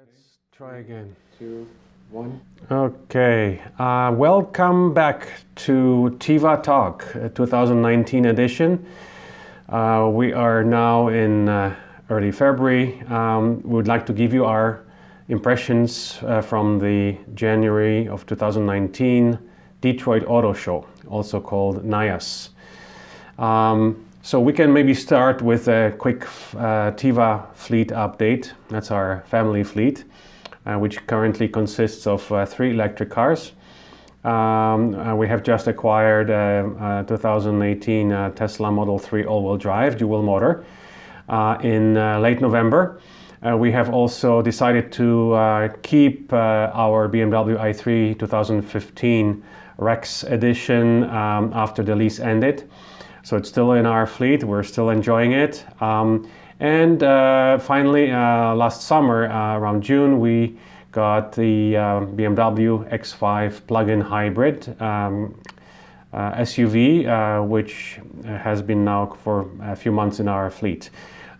Let's try again. 2, 1. Okay, welcome back to TEVAtalk 2019 edition. We are now in early February. We would like to give you our impressions from the January of 2019 Detroit Auto Show, also called NAIAS. So we can maybe start with a quick Teva fleet update. That's our family fleet, which currently consists of 3 electric cars. We have just acquired a 2018 Tesla Model 3 all-wheel drive dual motor in late November. We have also decided to keep our BMW i3 2015 Rex edition after the lease ended. So it's still in our fleet, we're still enjoying it. And finally, last summer, around June, we got the BMW X5 plug-in hybrid SUV, which has been now for a few months in our fleet.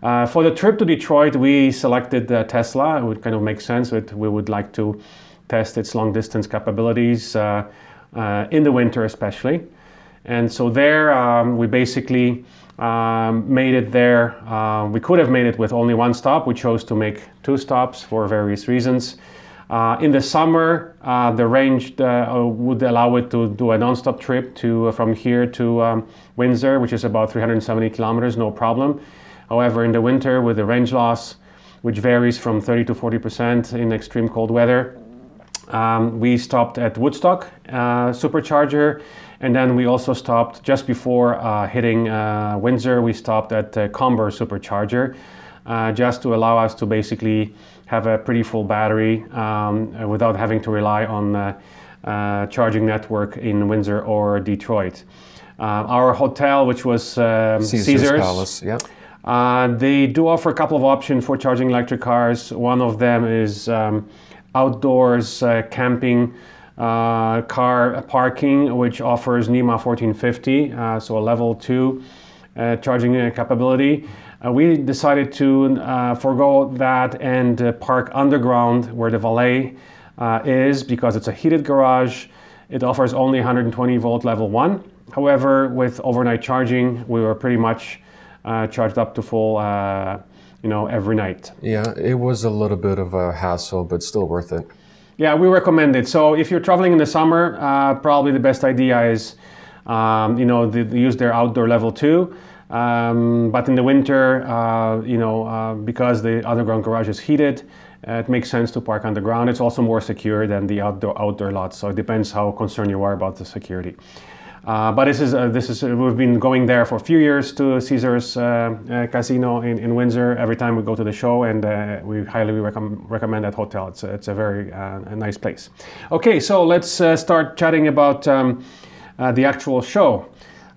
For the trip to Detroit, we selected Tesla. It would kind of make sense. We would like to test its long-distance capabilities in the winter especially. And so there we basically made it there. We could have made it with only 1 stop. We chose to make 2 stops for various reasons. In the summer, the range would allow it to do a non-stop trip from here to Windsor, which is about 370 kilometers, no problem. However, in the winter, with the range loss, which varies from 30 to 40% in extreme cold weather, we stopped at Woodstock Supercharger, and then we also stopped just before hitting Windsor. We stopped at Comber Supercharger just to allow us to basically have a pretty full battery without having to rely on charging network in Windsor or Detroit. Our hotel, which was Caesars Palace, yeah. They do offer a couple of options for charging electric cars. One of them is outdoors camping car parking, which offers NEMA 1450, so a level 2 charging capability. We decided to forego that and park underground where the valet is, because it's a heated garage. It offers only 120 volt level 1. However, with overnight charging, we were pretty much charged up to full every night. Yeah, it was a little bit of a hassle, but still worth it. Yeah, we recommend it. So if you're traveling in the summer, probably the best idea is, use their outdoor level 2. But in the winter, because the underground garage is heated, it makes sense to park underground. It's also more secure than the outdoor lots. So it depends how concerned you are about the security. But this is we've been going there for a few years to Caesars Casino in Windsor every time we go to the show, and we highly recommend that hotel. It's a very a nice place. Okay, so let's start chatting about the actual show.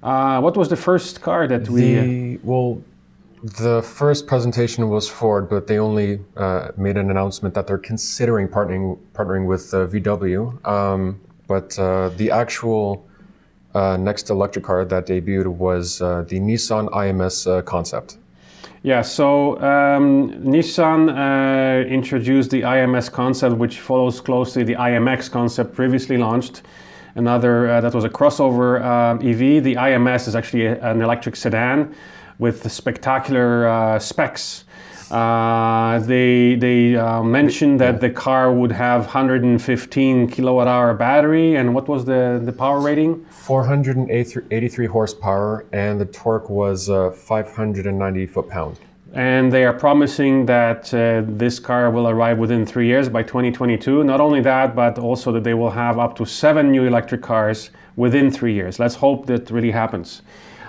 What was the first car that the first presentation was Ford, but they only made an announcement that they're considering partnering with VW. But the actual next electric car that debuted was the Nissan IMS concept. Yeah, so Nissan introduced the IMS concept, which follows closely the IMX concept previously launched. Another that was a crossover EV. The IMS is actually an electric sedan with spectacular specs. They mentioned that the car would have 115 kilowatt-hour battery, and what was the power rating? 483 horsepower, and the torque was 590 foot-pound. And they are promising that this car will arrive within 3 years, by 2022. Not only that, but also that they will have up to 7 new electric cars within 3 years. Let's hope that really happens.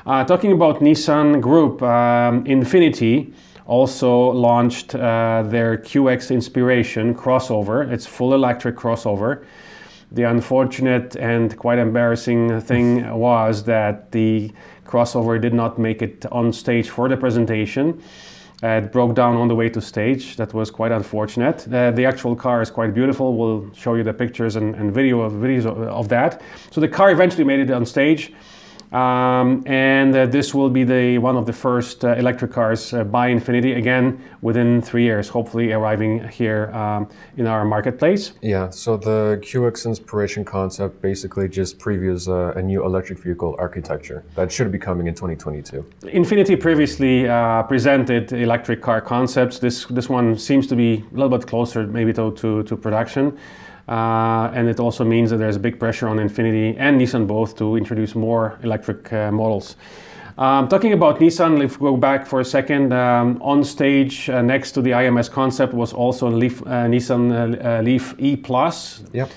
Talking about Nissan Group, Infiniti also launched their QX Inspiration crossover. It's full electric crossover. The unfortunate and quite embarrassing thing was that the crossover did not make it on stage for the presentation. It broke down on the way to stage. That was quite unfortunate. The actual car is quite beautiful. We'll show you the pictures and videos of that. So the car eventually made it on stage. This will be one of the first electric cars by Infiniti, again within 3 years, hopefully arriving here in our marketplace. Yeah, so the QX Inspiration concept basically just previews a new electric vehicle architecture that should be coming in 2022. Infiniti previously presented electric car concepts. This one seems to be a little bit closer maybe to production. And it also means that there's big pressure on Infiniti and Nissan both to introduce more electric models. Talking about Nissan, if we go back for a second, on stage next to the IMS concept was also Nissan Leaf E+, yep.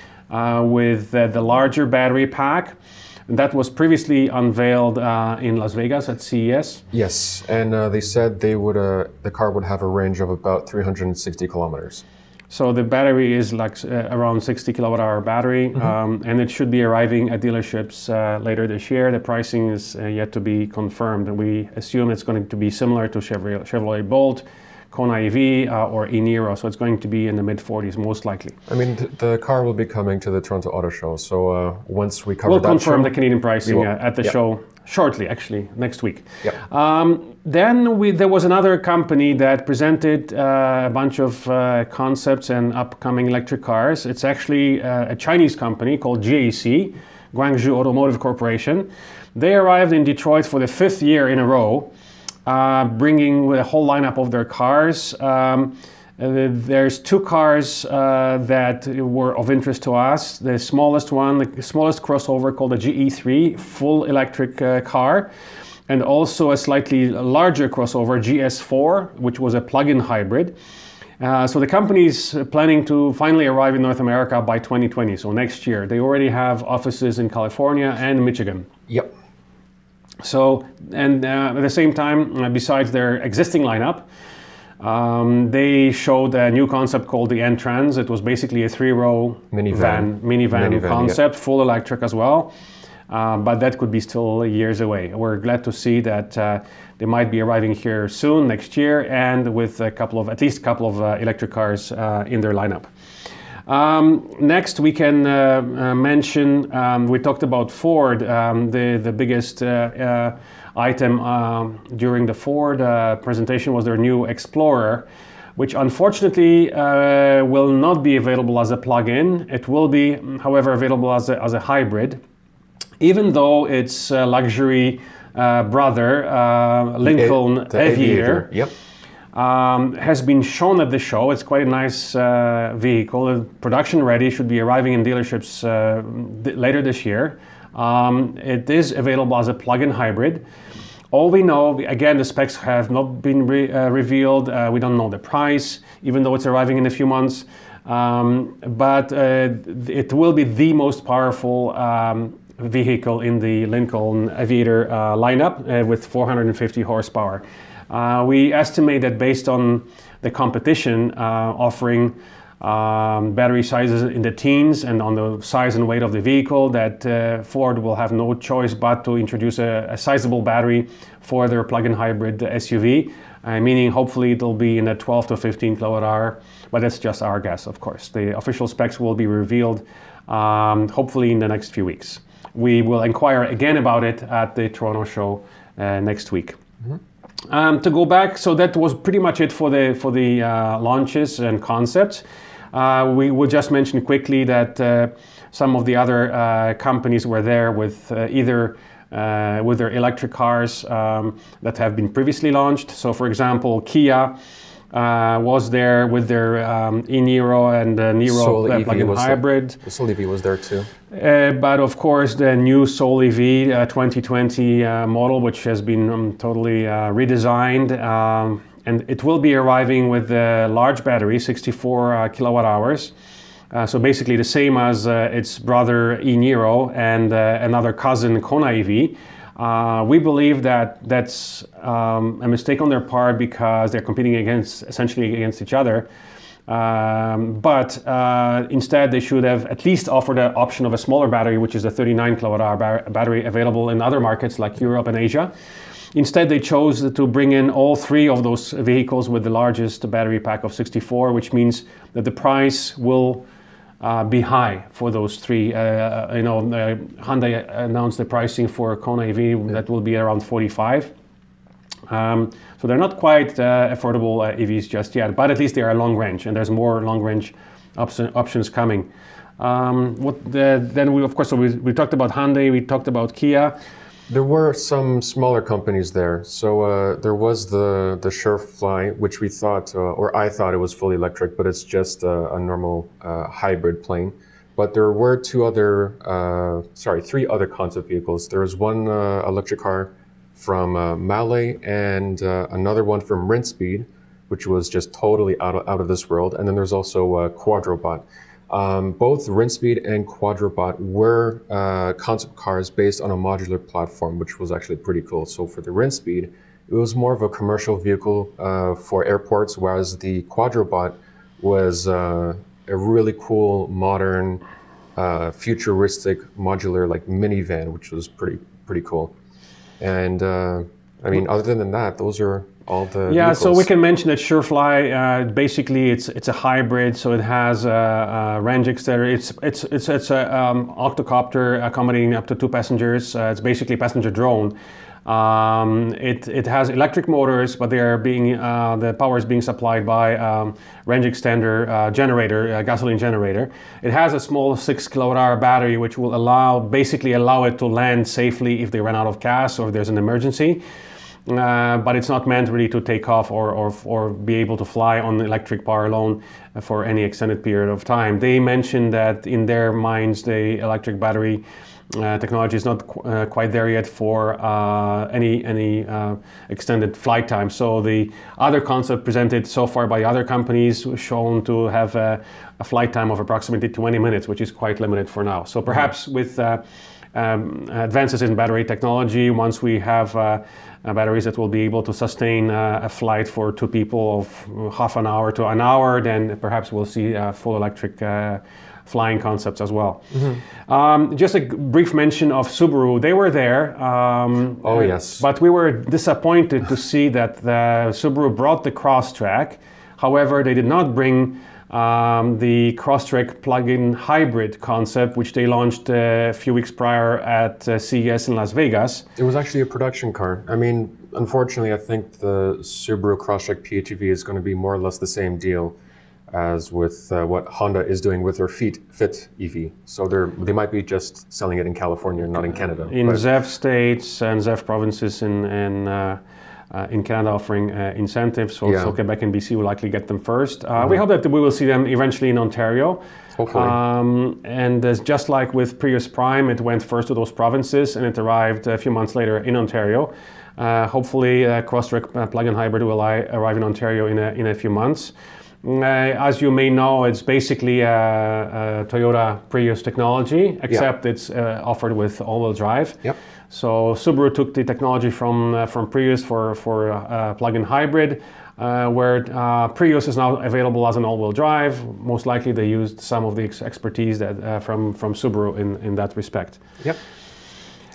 With the larger battery pack. That was previously unveiled in Las Vegas at CES. Yes, and they said the car would have a range of about 360 kilometers. So the battery is like around 60 kilowatt hour battery, and it should be arriving at dealerships later this year. The pricing is yet to be confirmed, and we assume it's going to be similar to Chevrolet Bolt, Kona EV, or e-Niro. So it's going to be in the mid-40s most likely. I mean, the car will be coming to the Toronto Auto Show. So once we cover we'll that confirm show, the Canadian pricing at the show shortly, actually next week. Yep. Then there was another company that presented a bunch of concepts and upcoming electric cars. It's actually a Chinese company called GAC, Guangzhou Automotive Corporation. They arrived in Detroit for the 5th year in a row, bringing a whole lineup of their cars. There's 2 cars that were of interest to us. The smallest one, the smallest crossover called the GE3, full electric car. And also a slightly larger crossover, GS4, which was a plug-in hybrid. So the company is planning to finally arrive in North America by 2020, so next year. They already have offices in California and Michigan. Yep. So, and at the same time, besides their existing lineup, they showed a new concept called the N-Trans. It was basically a 3-row minivan concept, full electric as well. But that could be still years away. We're glad to see that they might be arriving here soon, next year, and with at least a couple of electric cars in their lineup. Next, we can mention, we talked about Ford. The biggest item during the Ford presentation was their new Explorer, which unfortunately will not be available as a plug-in. It will be, however, available as a hybrid. Even though its luxury brother, Lincoln Aviator, yep. Has been shown at the show. It's quite a nice vehicle. Production ready, should be arriving in dealerships later this year. It is available as a plug-in hybrid. All we know, again, the specs have not been revealed. We don't know the price, even though it's arriving in a few months. But it will be the most powerful vehicle in the Lincoln Aviator lineup with 450 horsepower. We estimate that based on the competition offering battery sizes in the teens and on the size and weight of the vehicle, that Ford will have no choice but to introduce a sizable battery for their plug-in hybrid SUV, meaning hopefully it'll be in a 12 to 15 kilowatt hour, but that's just our guess, of course. The official specs will be revealed hopefully in the next few weeks. We will inquire again about it at the Toronto show next week. To go back, so that was pretty much it for the launches and concepts. We will just mention quickly that some of the other companies were there with either with their electric cars that have been previously launched. So, for example, Kia was there with their e-Niro and Niro plug-in hybrid. The Soul EV was there too. But of course, the new Soul EV 2020 model, which has been totally redesigned, and it will be arriving with a large battery, 64 kilowatt hours. So basically the same as its brother e-Niro and another cousin Kona EV. We believe that that's a mistake on their part because they're competing essentially against each other. But instead they should have at least offered an option of a smaller battery, which is a 39 kilowatt hour battery available in other markets like Europe and Asia. Instead, they chose to bring in all 3 of those vehicles with the largest battery pack of 64, which means that the price will be high for those three. Hyundai announced the pricing for Kona EV that will be around 45. So they're not quite affordable EVs just yet, but at least they are long range, and there's more long range options coming. Then we, of course, we talked about Hyundai, we talked about Kia. There were some smaller companies there. So there was the Surefly, which we thought, or I thought it was fully electric, but it's just a normal hybrid plane. But there were three other concept vehicles. There was one electric car from Mahle and another one from Rinspeed, which was just totally out of this world. And then there's also Quadrobot. Both Rinspeed and Quadrobot were concept cars based on a modular platform, which was actually pretty cool. So for the Rinspeed, it was more of a commercial vehicle for airports, whereas the Quadrobot was a really cool, modern, futuristic, modular like minivan, which was pretty cool. And I mean, other than that, those are all the vehicles. So we can mention that Surefly, basically it's a hybrid, so it has a range extender. It's a octocopter accommodating up to 2 passengers. It's basically a passenger drone. It has electric motors, but they are the power is being supplied by range extender generator, gasoline generator. It has a small 6 kilowatt-hour battery, which will basically allow it to land safely if they run out of gas or if there's an emergency. But it's not meant really to take off or be able to fly on electric power alone for any extended period of time. They mentioned that in their minds, the electric battery technology is not quite there yet for any extended flight time. So the other concept presented so far by other companies was shown to have a flight time of approximately 20 minutes, which is quite limited for now. So perhaps with advances in battery technology, once we have batteries that will be able to sustain a flight for 2 people of half an hour to an hour, then perhaps we'll see full electric flying concepts as well. Just a brief mention of Subaru. They were there. Yes. But we were disappointed to see that Subaru brought the Crosstrek. However, they did not bring the Crosstrek plug-in hybrid concept, which they launched a few weeks prior at CES in Las Vegas. It was actually a production car. I mean, unfortunately, I think the Subaru Crosstrek PHEV is going to be more or less the same deal as with what Honda is doing with their Fit EV. So they might be just selling it in California, not in Canada. In ZEV states and ZEV provinces in Canada offering incentives, so Quebec and BC will likely get them first. We hope that we will see them eventually in Ontario. Hopefully. And just like with Prius Prime, it went first to those provinces and it arrived a few months later in Ontario. Hopefully, Crosstrek plug-in hybrid will arrive in Ontario in a few months. As you may know, it's basically a Toyota Prius technology, except it's offered with all-wheel drive. Yep. So Subaru took the technology from Prius for plug-in hybrid, where Prius is now available as an all-wheel drive. Most likely they used some of the expertise that from Subaru in that respect. Yep.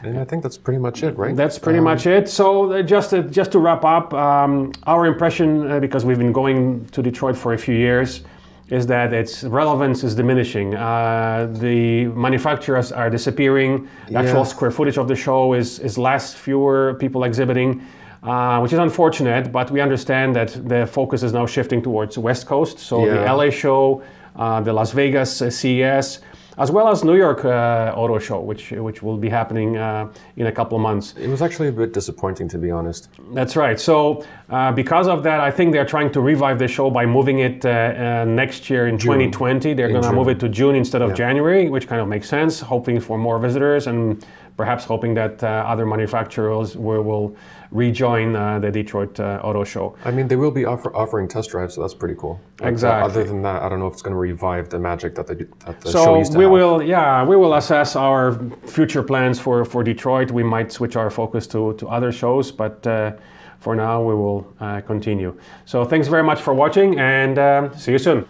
And I think that's pretty much it, right? That's pretty much it. So just to wrap up, our impression, because we've been going to Detroit for a few years, is that its relevance is diminishing. The manufacturers are disappearing. The actual square footage of the show is less, fewer people exhibiting, which is unfortunate, but we understand that the focus is now shifting towards the West Coast. So the LA show, the Las Vegas CES, as well as New York Auto Show, which will be happening in a couple of months. It was actually a bit disappointing, to be honest. That's right. So because of that, I think they're trying to revive the show by moving it next year in 2020. They're going to move it to June instead of January, which kind of makes sense, hoping for more visitors and perhaps hoping that other manufacturers will rejoin the Detroit Auto Show. I mean, they will be offering test drives, so that's pretty cool. Exactly. Other than that, I don't know if it's going to revive the magic that the show used to have. We will assess our future plans for Detroit. We might switch our focus to other shows, but for now we will continue. So thanks very much for watching, and see you soon.